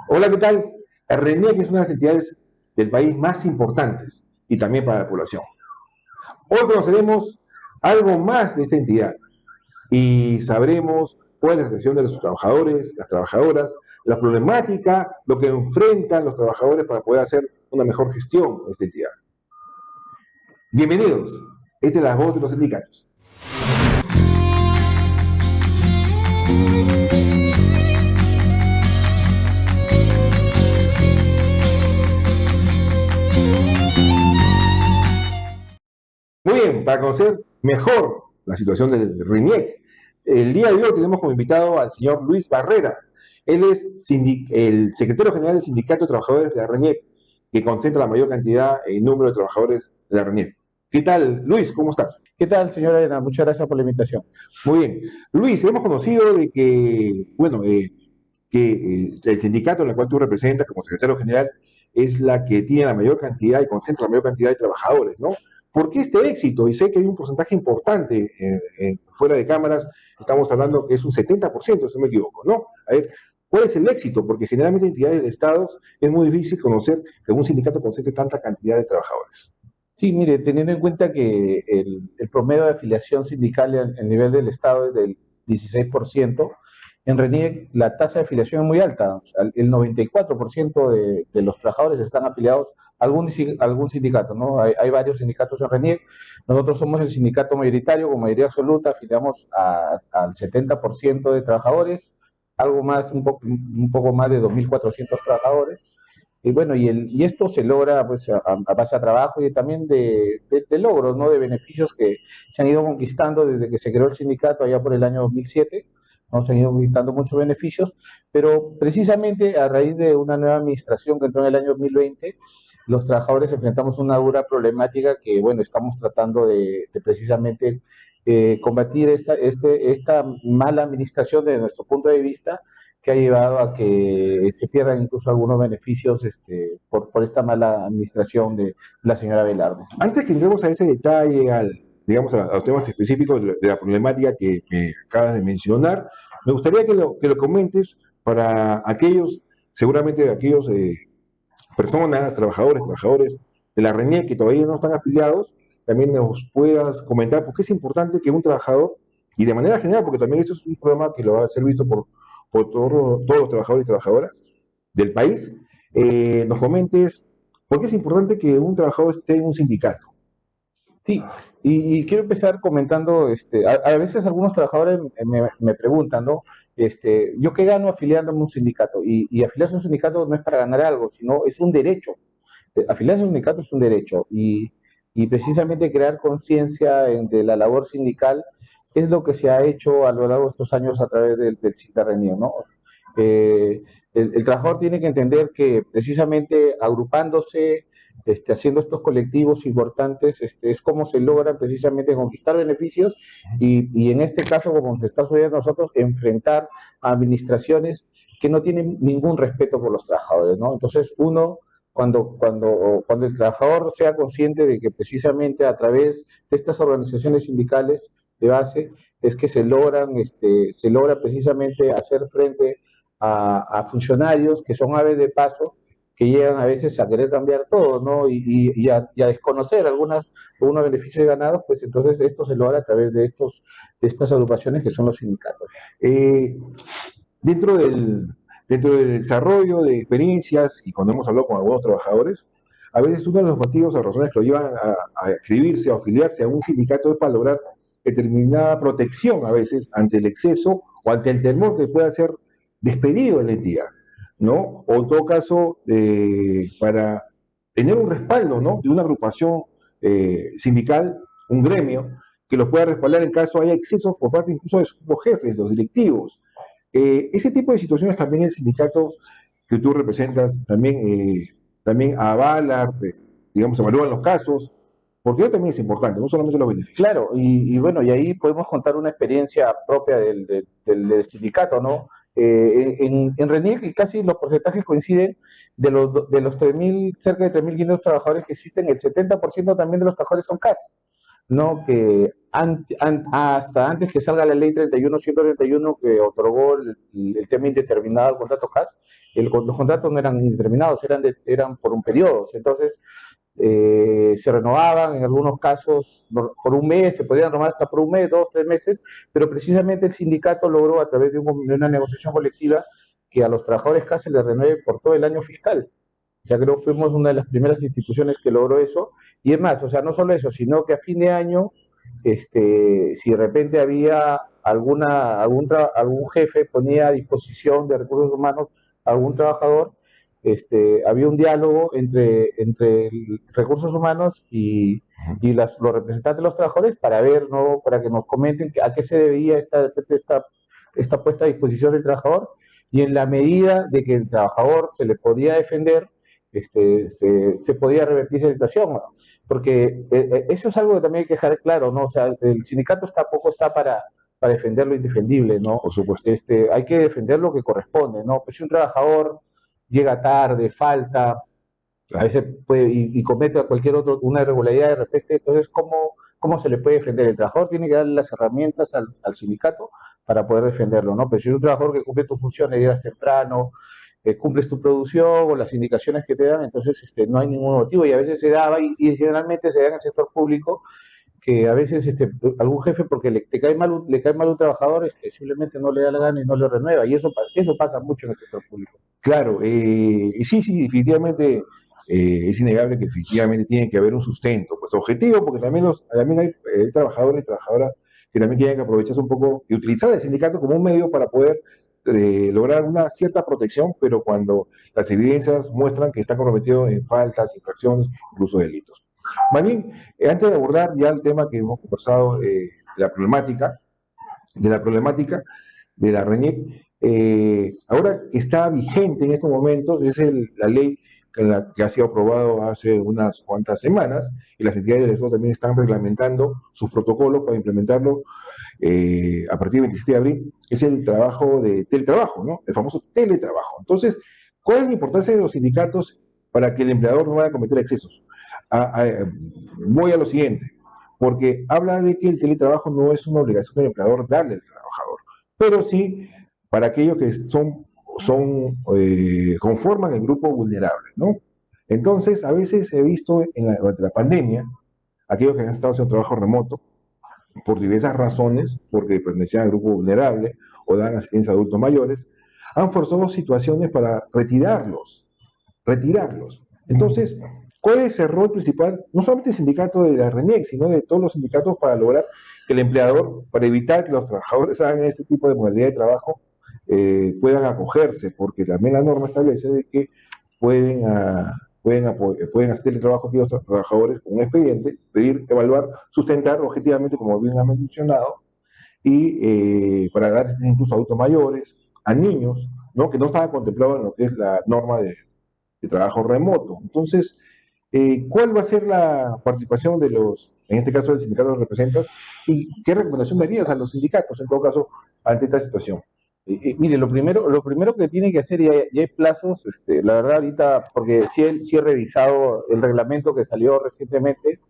Hola, ¿qué tal? RENIEC es una de las entidades del país más importantes y también para la población. Hoy conoceremos algo más de esta entidad y sabremos cuál es la situación de los trabajadores, las trabajadoras, la problemática, lo que enfrentan los trabajadores para poder hacer una mejor gestión de esta entidad. Bienvenidos. Esta es la voz de los sindicatos. Muy bien, para conocer mejor la situación del RENIEC, el día de hoy tenemos como invitado al señor Luis Barrera. Él es el secretario general del Sindicato de Trabajadores de la RENIEC, que concentra la mayor cantidad y número de trabajadores de la RENIEC. ¿Qué tal, Luis? ¿Cómo estás? ¿Qué tal, señora Elena? Muchas gracias por la invitación. Muy bien. Luis, hemos conocido de que, el sindicato en el cual tú representas como secretario general es la que tiene la mayor cantidad y concentra la mayor cantidad de trabajadores, ¿no? ¿Por qué este éxito? Y sé que hay un porcentaje importante fuera de cámaras, estamos hablando que es un 70%, si no me equivoco, ¿no? A ver, ¿cuál es el éxito? Porque generalmente en entidades de estados es muy difícil conocer que un sindicato concentre tanta cantidad de trabajadores. Sí, mire, teniendo en cuenta que el promedio de afiliación sindical en nivel del Estado es del 16%, en RENIEC la tasa de afiliación es muy alta. O sea, el 94% de los trabajadores están afiliados a algún sindicato, ¿no? Hay varios sindicatos en RENIEC. Nosotros somos el sindicato mayoritario, con mayoría absoluta, afiliamos al 70% de trabajadores, algo más, un poco más de 2.400 trabajadores. Y bueno, y esto se logra pues a base de trabajo y también de logros, ¿no? De beneficios que se han ido conquistando desde que se creó el sindicato allá por el año 2007, ¿no? Se han ido conquistando muchos beneficios, pero precisamente a raíz de una nueva administración que entró en el año 2020, los trabajadores enfrentamos una dura problemática que, bueno, estamos tratando de precisamente combatir esta mala administración desde nuestro punto de vista, que ha llevado a que se pierdan incluso algunos beneficios por esta mala administración de la señora Velarde. Antes que entremos a ese detalle, digamos, a los temas específicos de la problemática que me acabas de mencionar, me gustaría que lo comentes para aquellos, seguramente aquellos personas, trabajadores de la RENIEC que todavía no están afiliados, también nos puedas comentar por qué es importante que un trabajador, y de manera general, porque también eso es un problema que lo va a ser visto por todos los trabajadores y trabajadoras del país, nos comentes por qué es importante que un trabajador esté en un sindicato. Sí, y quiero empezar comentando, a veces algunos trabajadores me preguntan, ¿no? ¿Yo qué gano afiliándome a un sindicato? Y afiliarse a un sindicato no es para ganar algo, sino es un derecho. Afiliarse a un sindicato es un derecho y precisamente crear conciencia de la labor sindical es lo que se ha hecho a lo largo de estos años a través del CINDA-RENIEC, ¿no? El trabajador tiene que entender que precisamente agrupándose, haciendo estos colectivos importantes, es como se logra precisamente conquistar beneficios y en este caso, como se está sucediendo a nosotros, enfrentar a administraciones que no tienen ningún respeto por los trabajadores, ¿no? Entonces, cuando el trabajador sea consciente de que precisamente a través de estas organizaciones sindicales de base es que se logra precisamente hacer frente a funcionarios que son aves de paso, que llegan a veces a querer cambiar todo, ¿no? Y a desconocer algunos beneficios ganados, pues entonces esto se logra a través de estas agrupaciones que son los sindicatos. Eh, dentro, del, dentro del desarrollo de experiencias, y cuando hemos hablado con algunos trabajadores, a veces uno de los motivos o razones que lo llevan a inscribirse o afiliarse a un sindicato es para lograr determinada protección a veces ante el exceso o ante el temor que pueda ser despedido de la entidad, ¿no? O en todo caso, para tener un respaldo, ¿no? De una agrupación sindical, un gremio, que los pueda respaldar en caso haya excesos por parte incluso de sus jefes, los directivos. Ese tipo de situaciones también el sindicato que tú representas también avala, digamos, evalúan los casos, porque eso también es importante, no solamente los beneficios. Claro, bueno, y ahí podemos contar una experiencia propia del sindicato, ¿no? En RENIEC casi los porcentajes coinciden de los 3.000, cerca de 3.500 trabajadores que existen, el 70% también de los trabajadores son CAS. ¿no? Que hasta antes que salga la ley 31.131 que otorgó el tema indeterminado al contrato CAS, los contratos no eran indeterminados, eran por un periodo. Entonces, se renovaban en algunos casos por un mes, se podían renovar hasta por un mes, 2, 3 meses, pero precisamente el sindicato logró a través de una negociación colectiva que a los trabajadores CAS se les renueve por todo el año fiscal. O sea, creo que fuimos una de las primeras instituciones que logró eso. Y es más, o sea, no solo eso, sino que a fin de año, si de repente había algún jefe ponía a disposición de recursos humanos a algún trabajador, había un diálogo entre recursos humanos los representantes de los trabajadores para ver, ¿no? Para que nos comenten a qué se debía esta puesta a disposición del trabajador, y en la medida de que el trabajador se le podía defender, se podía revertir esa situación, ¿no? Porque eso es algo que también hay que dejar claro, ¿no? O sea, el sindicato tampoco está para defender lo indefendible, ¿no? Por supuesto. Hay que defender lo que corresponde, ¿no? Pues si un trabajador llega tarde, falta, a Claro. veces puede y comete una irregularidad de repente, entonces, ¿cómo se le puede defender? El trabajador tiene que darle las herramientas al sindicato para poder defenderlo, ¿no? Pero si es un trabajador que cumple tus funciones, llegas temprano, cumples tu producción o las indicaciones que te dan, entonces no hay ningún motivo, y a veces se daba, y generalmente se da en el sector público, que a veces algún jefe porque le cae mal un trabajador, simplemente no le da la gana y no le renueva, y eso pasa mucho en el sector público. Claro, y sí, sí, definitivamente es innegable que efectivamente tiene que haber un sustento, pues objetivo, porque también hay trabajadores y trabajadoras que también tienen que aprovecharse un poco y utilizar el sindicato como un medio para poder lograr una cierta protección, pero cuando las evidencias muestran que está comprometido en faltas, infracciones, incluso delitos. Más bien, antes de abordar ya el tema que hemos conversado, de la problemática de la RENIEC, ahora está vigente en estos momentos, es la ley que ha sido aprobado hace unas cuantas semanas, y las entidades del Estado también están reglamentando sus protocolos para implementarlo a partir del 27 de abril, es el trabajo de teletrabajo, ¿no? El famoso teletrabajo. Entonces, ¿cuál es la importancia de los sindicatos para que el empleador no vaya a cometer excesos? Voy a lo siguiente, porque habla de que el teletrabajo no es una obligación del empleador darle al trabajador, pero sí para aquellos que conforman el grupo vulnerable, ¿no? Entonces, a veces he visto durante la pandemia, aquellos que han estado haciendo trabajo remoto, por diversas razones, porque pertenecían al grupo vulnerable o dan asistencia a adultos mayores, han forzado situaciones para retirarlos. Entonces, ¿cuál es el rol principal? No solamente el sindicato de la RENIEC, sino de todos los sindicatos para lograr que el empleador, para evitar que los trabajadores hagan este tipo de modalidad de trabajo, puedan acogerse, porque también la norma establece de que pueden, pueden hacer el trabajo aquí los trabajadores con un expediente, pedir, evaluar, sustentar objetivamente, como bien ha mencionado, y para dar incluso a adultos mayores, a niños, ¿no? Que no estaba contemplado en lo que es la norma de trabajo remoto. Entonces, ¿cuál va a ser la participación en este caso del sindicato de representantes, y qué recomendación darías a los sindicatos, en todo caso, ante esta situación? Mire, lo primero que tiene que hacer, ya hay plazos, la verdad ahorita, porque sí he revisado el reglamento que salió recientemente.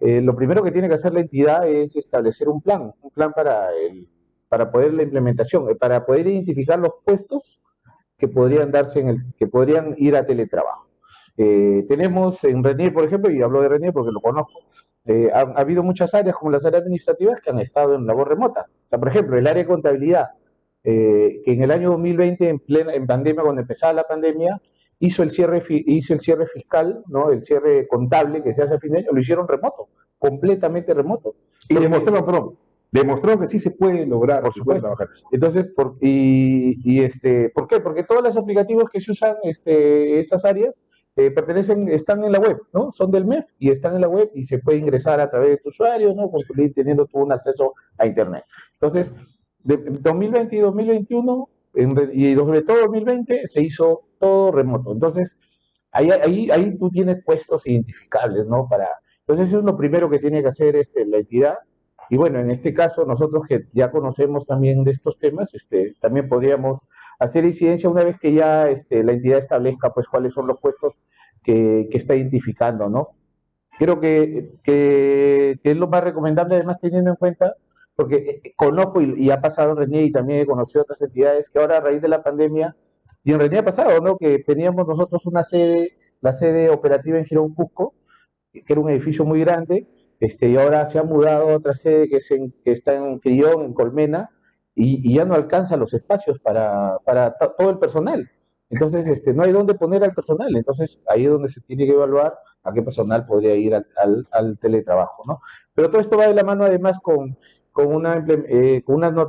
Lo primero que tiene que hacer la entidad es establecer un plan para poder la implementación, para poder identificar los puestos que podrían que podrían ir a teletrabajo. Tenemos en Renier, por ejemplo, y hablo de Renier porque lo conozco, ha habido muchas áreas, como las áreas administrativas, que han estado en labor remota. O sea, por ejemplo, el área de contabilidad, que en el año 2020, en pandemia, cuando empezaba la pandemia, hizo el cierre fiscal, ¿no? El cierre contable que se hace a fin de año, lo hicieron remoto, completamente remoto. Y demostraron que sí se puede lograr, Por se puede supuesto. trabajar eso. Entonces, ¿por qué? Porque todos los aplicativos que se usan, esas áreas, están en la web, ¿no? Son del MEF y están en la web y se puede ingresar a través de tu usuario, ¿no? Teniendo tú un acceso a Internet. Entonces, de 2020 y 2021, y sobre todo 2020, se hizo todo remoto. Entonces, ahí tú tienes puestos identificables, ¿no? Entonces, eso es lo primero que tiene que hacer la entidad. Y bueno, en este caso, nosotros que ya conocemos también de estos temas, también podríamos hacer incidencia una vez que ya la entidad establezca pues cuáles son los puestos que está identificando, ¿no? Creo que es lo más recomendable, además teniendo en cuenta, porque conozco y ha pasado en RENIEC y también he conocido otras entidades que ahora a raíz de la pandemia, y en RENIEC ha pasado, ¿no? Que teníamos nosotros una sede, la sede operativa en Girón Cusco, que era un edificio muy grande, y ahora se ha mudado a otra sede que está en Crillón, en Colmena, y ya no alcanza los espacios para todo el personal. Entonces, no hay dónde poner al personal. Entonces, ahí es donde se tiene que evaluar a qué personal podría ir al teletrabajo, ¿no? Pero todo esto va de la mano, además, con unas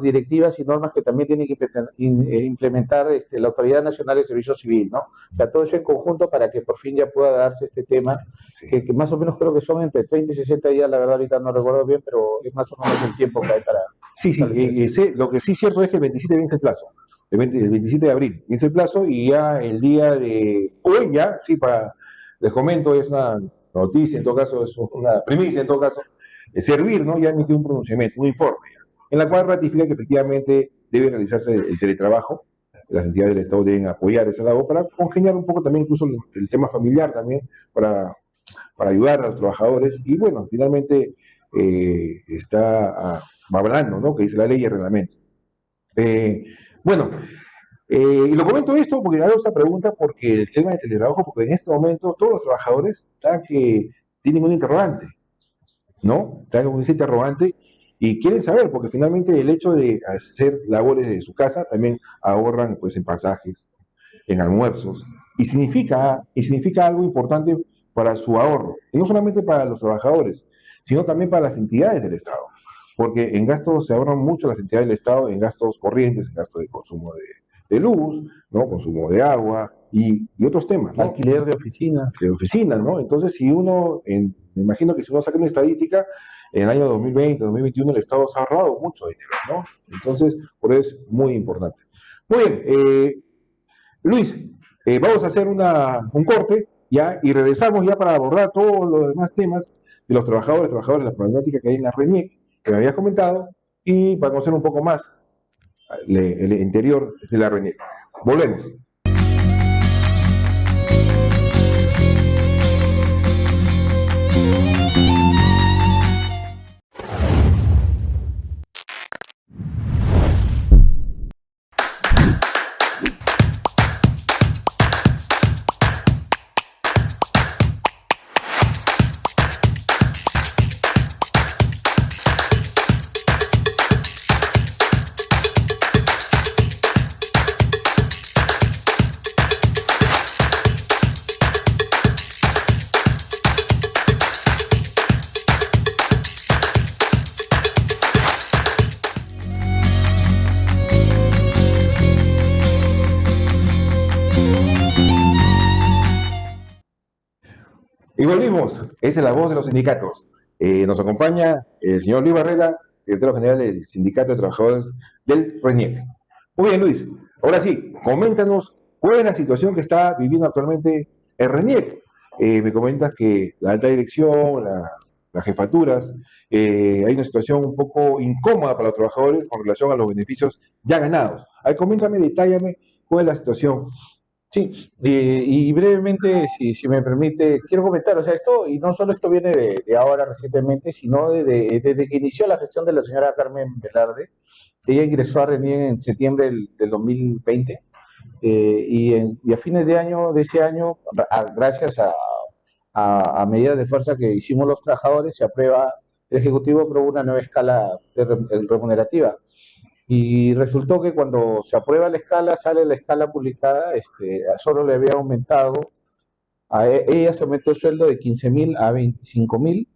directivas y normas que también tiene que implementar la Autoridad Nacional de Servicio Civil, ¿no? O sea, todo eso en conjunto para que por fin ya pueda darse este tema Sí, que más o menos creo que son entre 30 y 60 días, la verdad ahorita no recuerdo bien, pero es más o menos el tiempo que hay para sí, sí, establecer eso. lo que sí es cierto es que el 27 vence el plazo, el 27 de abril vence el plazo y ya el día de hoy ya, sí, les comento, es una noticia, en todo caso, es una primicia, en todo caso, Servir, ¿no? Ya emitió un pronunciamiento, un informe, ya, en la cual ratifica que efectivamente debe realizarse el teletrabajo, las entidades del Estado deben apoyar ese lado para congeniar un poco también incluso el tema familiar también, para, para ayudar a los trabajadores y bueno, finalmente va hablando, ¿no? Que dice la ley y el reglamento. Eh, bueno, y lo comento esto porque hago esta pregunta porque el tema de teletrabajo, porque en este momento todos los trabajadores están que tienen un interrogante, ¿no? Están con ese interrogante y quieren saber, porque finalmente el hecho de hacer labores de su casa también ahorran pues en pasajes, en almuerzos, y significa algo importante para su ahorro, y no solamente para los trabajadores, sino también para las entidades del Estado, porque en gastos se ahorran mucho las entidades del Estado, en gastos corrientes, en gastos de consumo de luz, ¿no? Consumo de agua y otros temas, ¿no? Alquiler de oficinas. De oficinas, ¿no? Entonces, si uno, me imagino que si uno saca una estadística, en el año 2020, 2021, el Estado se ha ahorrado mucho dinero, ¿no? Entonces, por eso es muy importante. Muy bien, Luis, vamos a hacer un corte ya y regresamos ya para abordar todos los demás temas de los trabajadores, la problemática que hay en la RENIEC, que me habías comentado, y para conocer un poco más el interior de la RENIEC. Volvemos. Y volvimos, esa es la voz de los sindicatos. Nos acompaña el señor Luis Barrera, secretario general del Sindicato de Trabajadores del RENIEC. Muy bien, Luis, ahora sí, coméntanos cuál es la situación que está viviendo actualmente el RENIEC. Me comentas que la alta dirección, las jefaturas, hay una situación un poco incómoda para los trabajadores con relación a los beneficios ya ganados. Ahí, coméntame, detállame cuál es la situación. Sí, y brevemente, si me permite, quiero comentar, o sea, esto, y no solo esto viene de ahora recientemente, sino desde que inició la gestión de la señora Carmen Velarde. Ella ingresó a RENIEC en septiembre del 2020, y a fines de año, de ese año, gracias a medidas de fuerza que hicimos los trabajadores, el Ejecutivo aprobó una nueva escala remunerativa. Y resultó que cuando se aprueba la escala, sale la escala publicada, solo le había aumentado, ella se aumentó el sueldo de 15.000 a 25.000,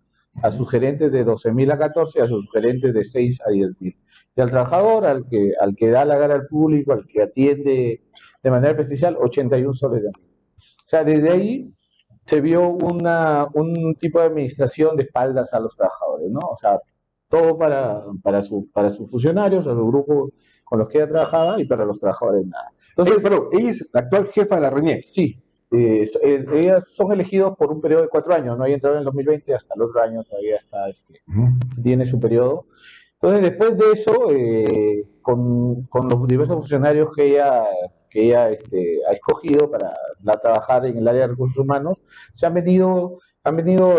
a sus gerentes de 12.000 a 14, a sus gerentes de 6 a 10.000. Y al trabajador, al que da la cara al público, al que atiende de manera presencial, 81 soles de aumento. O sea, desde ahí se vio un tipo de administración de espaldas a los trabajadores, ¿no? O sea, todo para sus funcionarios, a su grupo con los que ella trabajaba y para los trabajadores nada. Entonces, Pero ella es la actual jefa de la RENIEC. sí, ellas son elegidos por un periodo de 4 años, no hay entrado en el 2020, hasta el otro año todavía tiene su periodo. Entonces, después de eso, con los diversos funcionarios que ella ha escogido para trabajar en el área de recursos humanos, se han venido han venido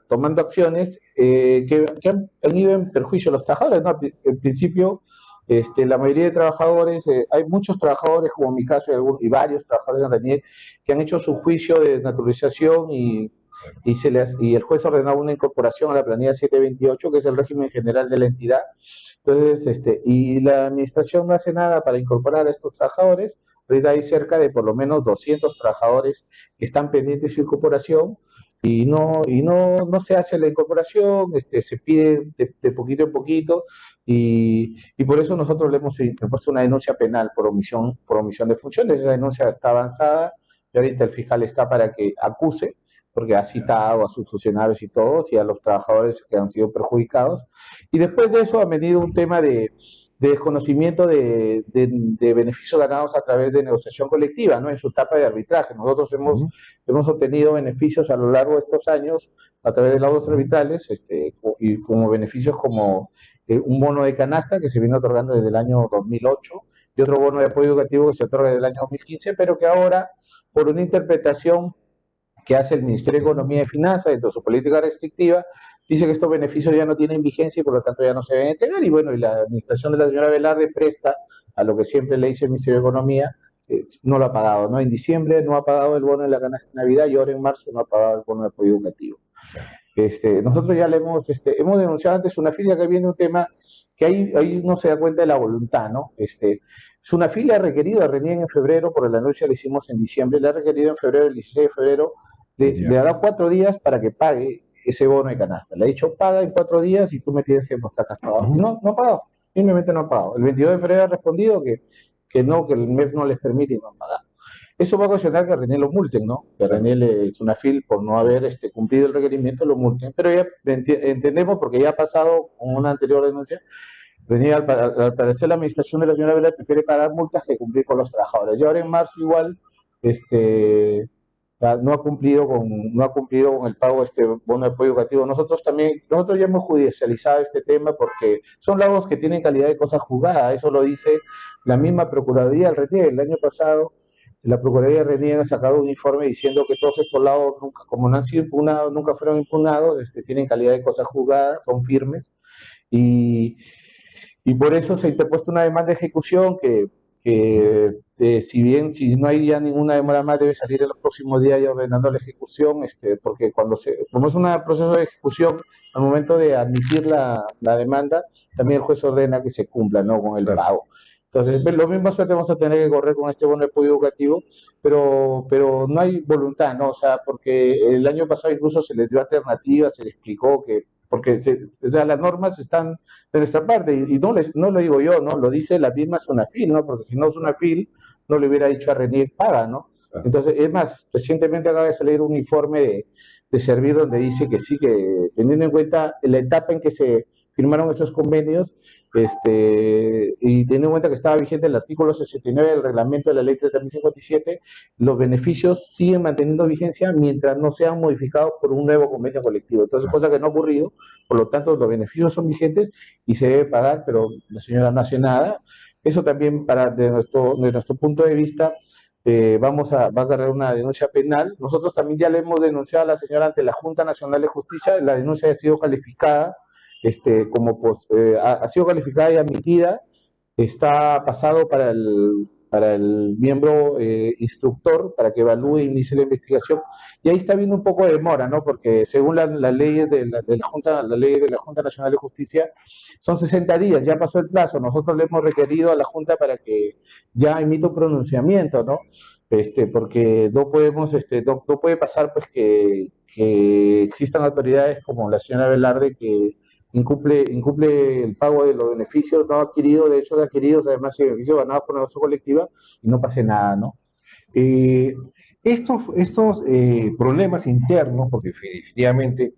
tomando acciones que han ido en perjuicio a los trabajadores, ¿no? En principio, la mayoría de trabajadores, hay muchos trabajadores, como en mi caso, y varios trabajadores de RENIEC, que han hecho su juicio de naturalización y el juez ordenó una incorporación a la planilla 728, que es el régimen general de la entidad. Entonces, y la administración no hace nada para incorporar a estos trabajadores. Ahorita hay cerca de por lo menos 200 trabajadores que están pendientes de su incorporación no se hace la incorporación, se pide de poquito en poquito y por eso nosotros le hemos puesto una denuncia penal por omisión de funciones. Esa denuncia está avanzada y ahorita el fiscal está para que acuse, porque ha citado a sus funcionarios y todos, y a los trabajadores que han sido perjudicados. Y después de eso ha venido un tema de desconocimiento de beneficios ganados a través de negociación colectiva, ¿no? En su etapa de arbitraje. Nosotros hemos obtenido beneficios a lo largo de estos años a través de laudos arbitrales, y como beneficios como un bono de canasta que se viene otorgando desde el año 2008 y otro bono de apoyo educativo que se otorga desde el año 2015, pero que ahora, por una interpretación que hace el Ministerio de Economía y Finanzas dentro de su política restrictiva, dice que estos beneficios ya no tienen vigencia y por lo tanto ya no se deben entregar. Y bueno, y la administración de la señora Velarde presta a lo que siempre le dice el Ministerio de Economía, no lo ha pagado, ¿no? En diciembre no ha pagado el bono de la canasta de Navidad y ahora en marzo no ha pagado el bono de apoyo educativo. Nosotros ya le hemos denunciado antes una filia que viene un tema que ahí uno se da cuenta de la voluntad, ¿no? Sunafil le ha requerido a RENIEC en febrero, por el anuncio que le hicimos en diciembre, le ha requerido en febrero, el 16 de febrero, le ha dado 4 días para que pague ese bono de canasta. Le ha dicho, paga en 4 días y tú me tienes que mostrar que has pagado. No ha pagado, simplemente no ha pagado. El 22 de febrero ha respondido que no, que el MEF no les permite y no han pagado. Eso va a ocasionar que a René lo multen, ¿no? Que a René Sunafil, por no haber cumplido el requerimiento, lo multen. Pero ya entendemos, porque ya ha pasado con una anterior denuncia, René, al parecer la administración de la señora Vela prefiere pagar multas que cumplir con los trabajadores. Y ahora en marzo igual, no ha cumplido con el pago de este bono de apoyo educativo. Nosotros ya hemos judicializado este tema porque son laudos que tienen calidad de cosa juzgada. Eso lo dice la misma Procuraduría del RENIEC. El año pasado la Procuraduría del RENIEC ha sacado un informe diciendo que todos estos laudos, como no han sido impugnados, nunca fueron impugnados, tienen calidad de cosa juzgada, son firmes y por eso se ha interpuesto una demanda de ejecución que si no hay ya ninguna demora más, debe salir en los próximos días ya ordenando la ejecución, porque como es un proceso de ejecución, al momento de admitir la demanda, también el juez ordena que se cumpla, ¿no?, con el pago. Entonces, lo mismo suerte vamos a tener que correr con este bono de apoyo educativo, pero no hay voluntad, ¿no? O sea, porque el año pasado incluso se les dio alternativas, se les explicó porque o sea, las normas están de nuestra parte, y no lo digo yo, ¿no? Lo dice la misma Sunafil, ¿no? Porque si no Sunafil no le hubiera dicho a RENIEC paga, ¿no? Entonces, es más, recientemente acaba de salir un informe de Servir donde dice que sí, que teniendo en cuenta la etapa en que se firmaron esos convenios, y teniendo en cuenta que estaba vigente el artículo 69 del reglamento de la ley 3057, los beneficios siguen manteniendo vigencia mientras no sean modificados por un nuevo convenio colectivo. Entonces, cosa que no ha ocurrido, por lo tanto, los beneficios son vigentes y se debe pagar, pero la señora no hace nada. Eso también, de nuestro punto de vista, va a agarrar una denuncia penal. Nosotros también ya le hemos denunciado a la señora ante la Junta Nacional de Justicia. La denuncia ha sido calificada, ha sido calificada y admitida. Está pasado para el miembro instructor para que evalúe e inicie la investigación, y ahí está habiendo un poco de demora, ¿no? Porque según las leyes de la Junta, la ley de la Junta Nacional de Justicia, son 60 días, ya pasó el plazo. Nosotros le hemos requerido a la Junta para que ya emita un pronunciamiento, ¿no? Porque no podemos, no puede pasar pues que existan autoridades como la señora Velarde que incumple el pago de los beneficios no adquiridos, de hecho adquiridos, además de beneficios ganados por negocio colectiva, y no pase nada, ¿no? Estos problemas internos, porque definitivamente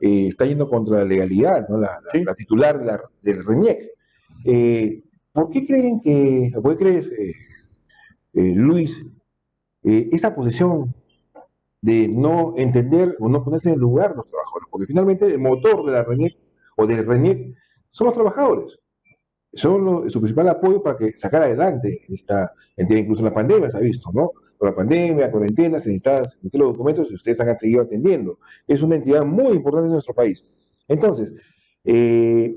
está yendo contra la legalidad, ¿no? ¿Sí? La titular del RENIEC. ¿Por qué crees, Luis, esta posición de no entender o no ponerse en el lugar de los trabajadores? Porque finalmente el motor de la RENIEC o del RENIEC son los trabajadores. son su principal apoyo para que sacar adelante esta entidad. Incluso en la pandemia se ha visto, ¿no? Por la pandemia, cuarentena, se necesitaban meter los documentos y ustedes han seguido atendiendo. Es una entidad muy importante en nuestro país. Entonces, eh,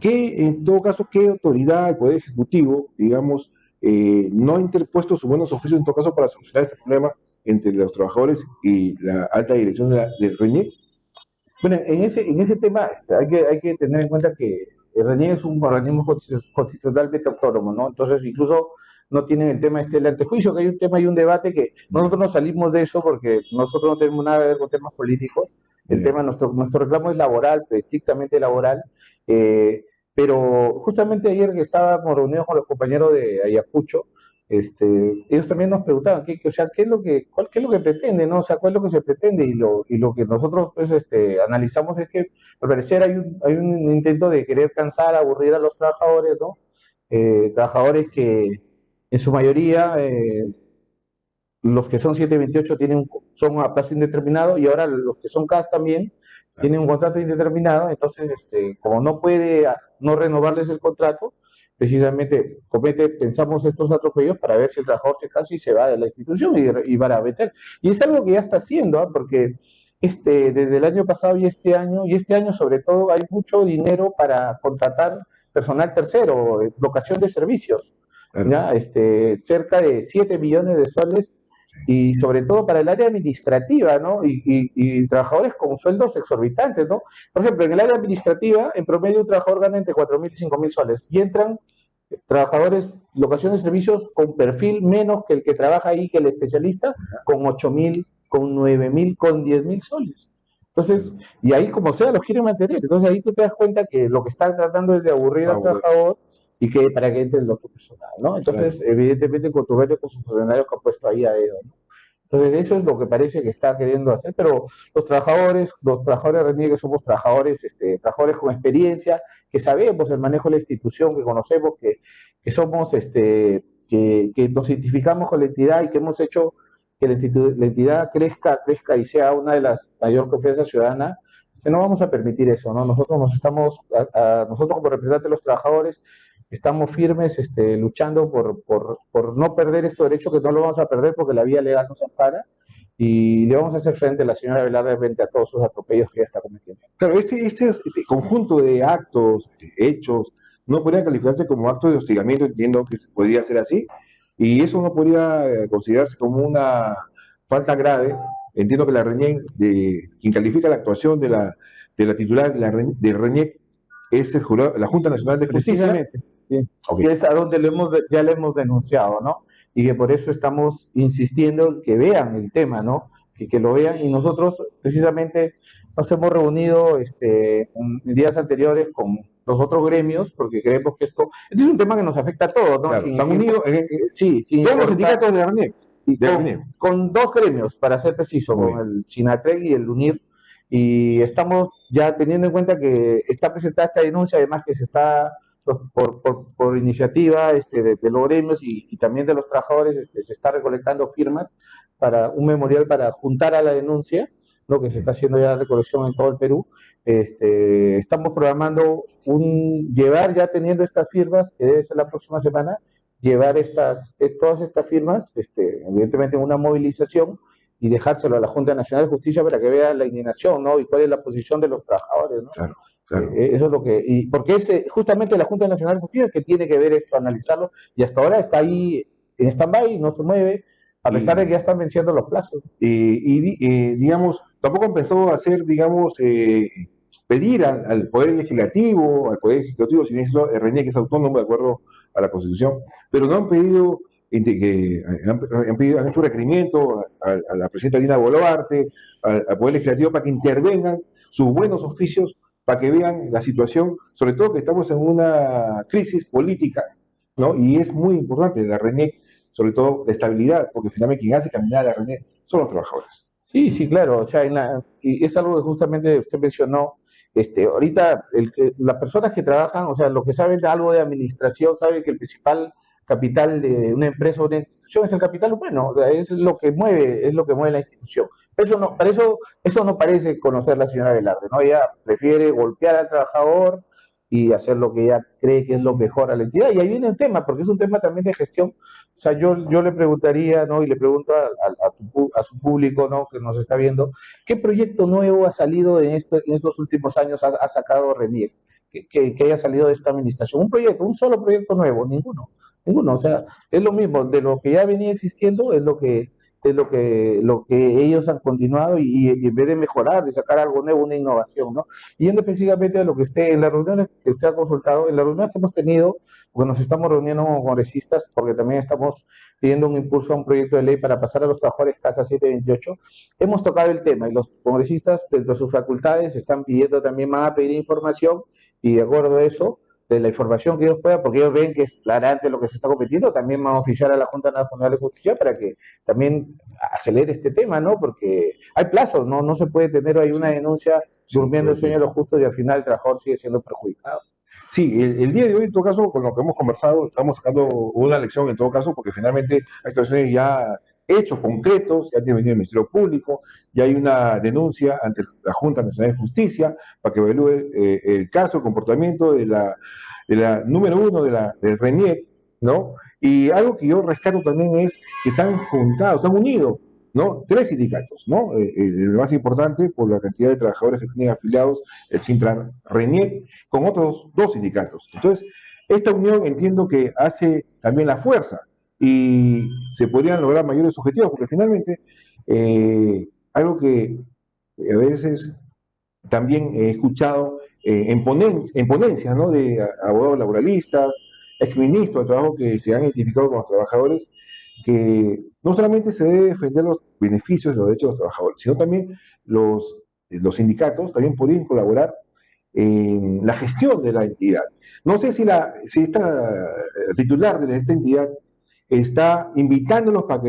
en todo caso, qué autoridad, el Poder Ejecutivo, digamos, no ha interpuesto sus buenos oficios en todo caso para solucionar este problema entre los trabajadores y la alta dirección del RENIEC? Bueno, en ese tema hay que tener en cuenta que el RENIEC es un organismo constitucionalmente autónomo, ¿no? Entonces, incluso no tienen el tema del antejuicio, que hay un tema y un debate que nosotros no salimos de eso porque nosotros no tenemos nada que ver con temas políticos. El tema, nuestro reclamo es laboral, estrictamente laboral. eh, pero justamente ayer que estábamos reunidos con los compañeros de Ayacucho, ellos también nos preguntaban o sea, qué es lo que pretende, ¿no? O sea, cuál es lo que se pretende y lo que nosotros pues, analizamos es que al parecer hay un intento de querer cansar, aburrir a los trabajadores, ¿no? Trabajadores que en su mayoría los que son 728 son a plazo indeterminado y ahora los que son CAS también tienen un contrato indeterminado, entonces como no puede no renovarles el contrato, precisamente pensamos estos atropellos para ver si el trabajador se casa y se va de la institución y van a meter. Y es algo que ya está haciendo, ¿eh? Porque desde el año pasado y este año sobre todo hay mucho dinero para contratar personal tercero, locación de servicios. Claro. ¿Ya? Cerca de 7 millones de soles y sobre todo para el área administrativa, ¿no? Y trabajadores con sueldos exorbitantes, ¿no? Por ejemplo, en el área administrativa, en promedio un trabajador gana entre 4.000 y 5.000 soles y entran trabajadores, locación de servicios con perfil menos que el que trabaja ahí, que el especialista, con 8.000, con 9.000, con 10.000 soles. Entonces, y ahí como sea los quieren mantener. Entonces ahí tú te das cuenta que lo que están tratando es de aburrir al trabajador y que para que entre el otro personal, ¿no? Entonces, evidentemente, contubernio con sus funcionarios que han puesto ahí a dedo, ¿no? Entonces, eso es lo que parece que está queriendo hacer, pero los trabajadores de RENIEC somos trabajadores, trabajadores con experiencia, que sabemos el manejo de la institución, que conocemos, que somos, que nos identificamos con la entidad y que hemos hecho que la entidad crezca y sea una de las mayor confianza ciudadana. No vamos a permitir eso, ¿no? Nosotros como representantes de los trabajadores estamos firmes luchando por no perder este derecho, que no lo vamos a perder porque la vía legal nos ampara, y le vamos a hacer frente a la señora Velarde frente a todos sus atropellos que ella está cometiendo. Claro, este conjunto de actos, hechos, no podría calificarse como actos de hostigamiento, entiendo que podría ser así, y eso no podría considerarse como una falta grave. Entiendo que la RENIEC, quien califica la actuación de la titular de RENIEC es la Junta Nacional de Justicia. Precisamente, sí. Okay. Que es a donde ya le hemos denunciado, ¿no? Y que por eso estamos insistiendo en que vean el tema, ¿no? Que lo vean, y nosotros precisamente nos hemos reunido en días anteriores con los otros gremios, porque creemos que este es un tema que nos afecta a todos, ¿no? Claro, están unidos, sí, todos los sindicatos de la RENIEC. Con dos gremios, para ser preciso, con el SINATREC y el UNIR, y estamos ya teniendo en cuenta que está presentada esta denuncia, además que se está por iniciativa de los gremios y también de los trabajadores, se está recolectando firmas para un memorial para juntar a la denuncia, ¿no? Que se está haciendo ya la recolección en todo el Perú. Estamos programando llevar ya teniendo estas firmas, que debe ser la próxima semana, llevar todas estas firmas, evidentemente en una movilización, y dejárselo a la Junta Nacional de Justicia para que vea la indignación, ¿no? Y cuál es la posición de los trabajadores, ¿no? Claro, claro. Eso es lo que... porque es justamente la Junta Nacional de Justicia que tiene que ver esto, analizarlo, y hasta ahora está ahí en stand-by, no se mueve, a pesar de que ya están venciendo los plazos. Digamos, tampoco empezó a hacer, digamos, pedir al Poder Legislativo, si bien el RENIEC es autónomo de acuerdo a la Constitución, pero no han pedido... han hecho un requerimiento a la presidenta Dina Boluarte, al Poder Legislativo, para que intervengan sus buenos oficios, para que vean la situación, sobre todo que estamos en una crisis política, ¿no? Y es muy importante la RENIEC, sobre todo la estabilidad, porque finalmente quien hace caminar a la RENIEC son los trabajadores. Sí, sí, claro, o sea, y es algo que justamente usted mencionó. Ahorita las personas que trabajan, o sea, los que saben de algo de administración, saben que el principal capital de una empresa o una institución es el capital humano, o sea, es lo que mueve la institución. Eso no parece conocer la señora Velarde, ¿no? Ella prefiere golpear al trabajador, y hacer lo que ella cree que es lo mejor a la entidad. Y ahí viene el tema, porque es un tema también de gestión. O sea, yo le preguntaría, ¿no? Y le pregunto a su público, ¿no? Que nos está viendo, ¿qué proyecto nuevo ha salido en estos últimos años, ha sacado Renier? Que haya salido de esta administración. Un proyecto, un solo proyecto nuevo, ninguno. Ninguno. O sea, es lo mismo, de lo que ya venía existiendo, lo que ellos han continuado y en vez de mejorar, de sacar algo nuevo, una innovación, ¿no? Yendo específicamente a lo que usted, en las reuniones que usted ha consultado, en las reuniones que hemos tenido, porque nos estamos reuniendo con congresistas, porque también estamos pidiendo un impulso a un proyecto de ley para pasar a los trabajadores Casa 728, hemos tocado el tema y los congresistas, dentro de sus facultades, están pidiendo también, van a pedir información y de acuerdo a eso, de la información que ellos puedan, porque ellos ven que es claramente lo que se está cometiendo, también van a oficiar a la Junta Nacional de Justicia para que también acelere este tema, ¿no? Porque hay plazos, ¿no? No se puede tener ahí una denuncia durmiendo el sueño de los justos y al final el trabajador sigue siendo perjudicado. Sí, el día de hoy, en todo caso, con lo que hemos conversado, estamos sacando una lección, en todo caso, porque finalmente hay situaciones ya hechos concretos, ya tiene venido el Ministerio Público, ya hay una denuncia ante la Junta Nacional de Justicia para que evalúe el caso, el comportamiento de la número uno del RENIEC, ¿no? Y algo que yo rescato también es que se han juntado, se han unido, ¿no? Tres sindicatos, ¿no? El más importante por la cantidad de trabajadores que tienen afiliados, el Sintran RENIEC, con otros dos sindicatos. Entonces, esta unión entiendo que hace también la fuerza y se podrían lograr mayores objetivos, porque finalmente algo que a veces también he escuchado en ponencias, ¿no? De abogados laboralistas, exministros de trabajo que se han identificado con los trabajadores, que no solamente se debe defender los beneficios y los derechos de los trabajadores, sino también los sindicatos también podrían colaborar en la gestión de la entidad. No sé si esta titular de esta entidad está invitándolos para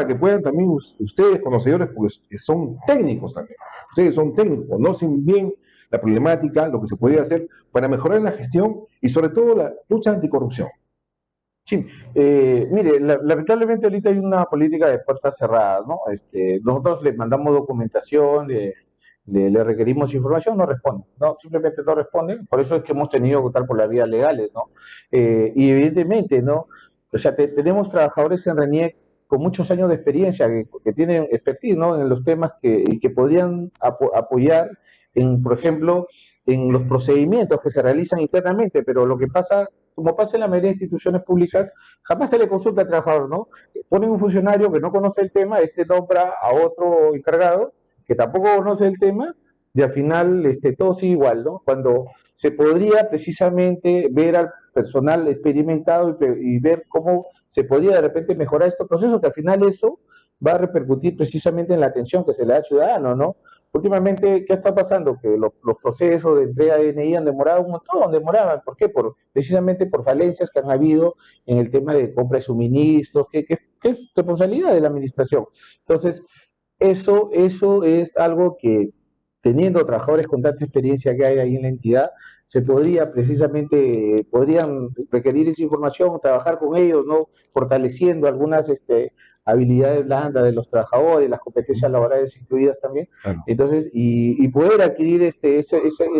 que puedan también ustedes, conocedores, porque son técnicos también, ustedes son técnicos, conocen bien la problemática, lo que se podría hacer para mejorar la gestión y sobre todo la lucha anticorrupción. Sí, mire, lamentablemente ahorita hay una política de puertas cerradas, ¿no? Nosotros le mandamos documentación, le requerimos información, no responden, ¿no? Simplemente no responden, por eso es que hemos tenido que optar por las vías legales, ¿no? Y evidentemente, ¿no? O sea, tenemos trabajadores en RENIEC con muchos años de experiencia, que tienen expertise, ¿no? En los temas y que podrían apoyar en, por ejemplo, en los procedimientos que se realizan internamente, pero lo que pasa, como pasa en la mayoría de instituciones públicas, jamás se le consulta al trabajador, ¿no? Ponen un funcionario que no conoce el tema, nombra a otro encargado que tampoco conoce el tema y al final todo sigue igual, ¿no? Cuando se podría precisamente ver al personal experimentado y ver cómo se podría de repente mejorar estos procesos, que al final eso va a repercutir precisamente en la atención que se le da al ciudadano, ¿no? Últimamente, ¿qué está pasando? Que los procesos de entrega de DNI han demorado un montón, demoraban. ¿Por qué? Precisamente por falencias que han habido en el tema de compra de suministros, que es responsabilidad de la administración. Entonces, eso es algo que, teniendo trabajadores con tanta experiencia que hay ahí en la entidad, se podría precisamente, podrían requerir esa información, trabajar con ellos, ¿no? Fortaleciendo algunas habilidades blandas de los trabajadores, las competencias laborales incluidas también. Claro. Entonces, y poder adquirir esa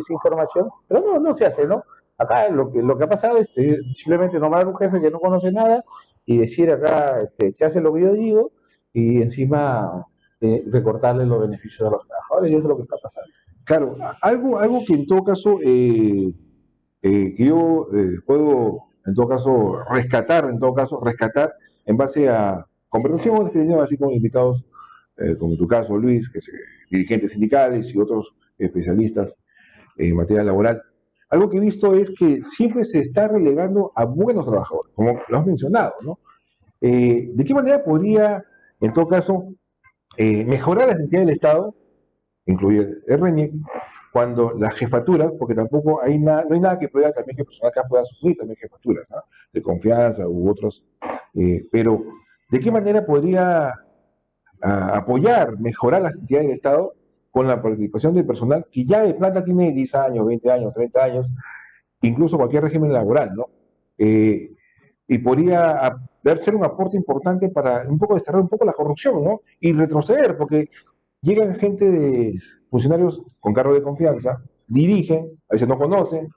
información, pero no se hace, ¿no? Acá lo que ha pasado es simplemente nombrar un jefe que no conoce nada y decir acá, se hace lo que yo digo y encima recortarle los beneficios a los trabajadores, y eso es lo que está pasando. Claro, algo que en todo caso que yo puedo en todo caso rescatar en base a conversaciones que tenemos así con invitados, como en tu caso Luis, que es dirigentes sindicales y otros especialistas en materia laboral. Algo que he visto es que siempre se está relegando a buenos trabajadores, como lo has mencionado, ¿no? ¿De qué manera podría, en todo caso, mejorar las entidades del Estado, incluir el RENIEC, cuando las jefaturas, porque tampoco no hay nada que prueba también que el personal acá pueda asumir también jefaturas, ¿ah? De confianza u otros, pero ¿de qué manera podría apoyar, mejorar las entidades del Estado con la participación del personal que ya de planta tiene 10 años, 20 años, 30 años, incluso cualquier régimen laboral, ¿no? Eh, y podría ser un aporte importante para un poco desterrar un poco la corrupción, ¿no? Y retroceder, porque llegan gente de funcionarios con cargo de confianza dirigen, a veces no conocen,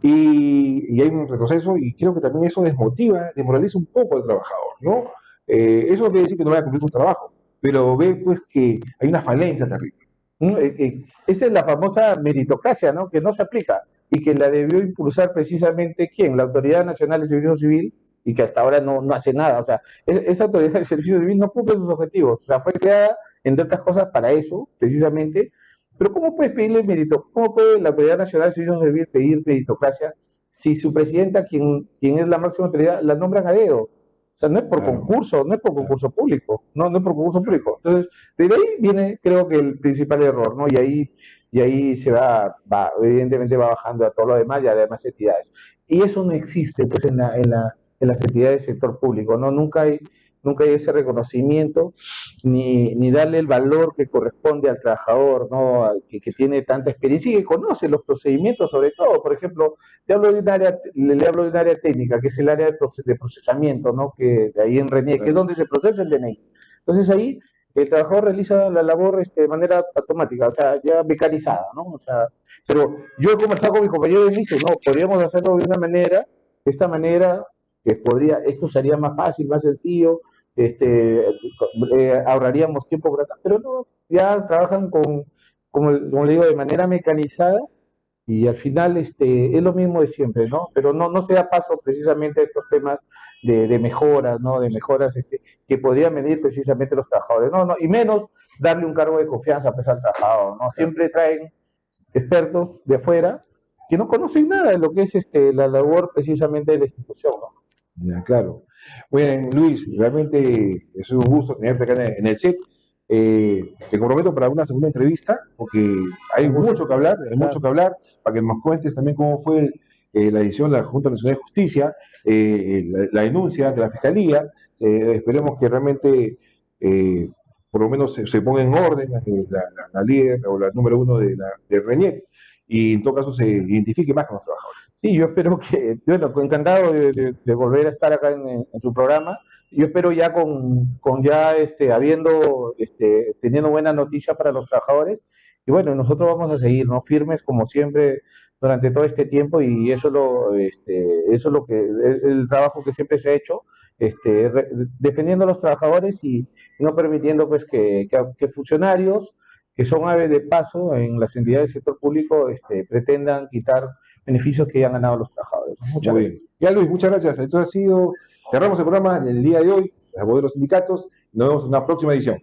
y hay un retroceso, y creo que también eso desmotiva, desmoraliza un poco al trabajador, ¿no? Eso no quiere decir que no vaya a cumplir su trabajo, pero ve pues que hay una falencia terrible. Esa es la famosa meritocracia, ¿no? Que no se aplica y que la debió impulsar precisamente ¿quién? La Autoridad Nacional de Servicio Civil y que hasta ahora no hace nada. O sea, esa Autoridad de Servicio Civil no cumple sus objetivos. O sea, fue creada, entre otras cosas, para eso, precisamente. Pero ¿cómo puedes pedirle mérito? ¿Cómo puede la Autoridad Nacional de Servicio Civil pedir meritocracia si su presidenta, quien es la máxima autoridad, la nombran a dedo? O sea, no es por Claro, concurso, no es por claro. concurso público, no es por concurso público. Entonces, desde ahí viene, creo que el principal error, ¿no? Y ahí se evidentemente va bajando a todo lo demás y a demás entidades. Y eso no existe, pues, en las entidades del sector público, ¿no? Nunca hay ese reconocimiento ni darle el valor que corresponde al trabajador, ¿no? Que tiene tanta experiencia y que conoce los procedimientos, sobre todo. Por ejemplo, le hablo de un área técnica, que es el área de procesamiento, ¿no? Que de ahí en RENIEC, que es Claro. donde se procesa el DNI. Entonces ahí el trabajador realiza la labor de manera automática, o sea, ya mecanizada, ¿no? O sea, pero yo he conversado con mi compañero y me dice, no, podríamos hacerlo de esta manera, esto sería más fácil, más sencillo, ahorraríamos tiempo por acá, pero no, ya trabajan como le digo, de manera mecanizada y al final es lo mismo de siempre, ¿no? Pero no se da paso precisamente a estos temas de mejoras, ¿no? De mejoras que podrían medir precisamente los trabajadores, no, y menos darle un cargo de confianza pues, al trabajador, ¿no? Claro. Siempre traen expertos de afuera que no conocen nada de lo que es la labor precisamente de la institución, ¿no? Ya, claro. Bueno, Luis, realmente es un gusto tenerte acá en el set. Te comprometo para una segunda entrevista, porque hay Un mucho que gusto. hablar, hay mucho Claro. que hablar, para que nos cuentes también cómo fue la decisión de la Junta Nacional de Justicia, la denuncia ante la Fiscalía. Esperemos que realmente, por lo menos, se ponga en orden la líder o la número uno de RENIEC, y en todo caso se identifique más con los trabajadores. Sí, yo espero bueno, encantado de volver a estar acá en su programa. Yo espero ya con ya teniendo buena noticia para los trabajadores. Y bueno, nosotros vamos a seguir, ¿no? Firmes como siempre durante todo este tiempo y eso es lo que, el trabajo que siempre se ha hecho, defendiendo a los trabajadores y no permitiendo pues que funcionarios que son aves de paso en las entidades del sector público pretendan quitar beneficios que ya han ganado los trabajadores. Muchas Muy bien. gracias. Ya Luis, muchas gracias. Entonces cerramos el programa en el día de hoy, a voz de los sindicatos, y nos vemos en una próxima edición.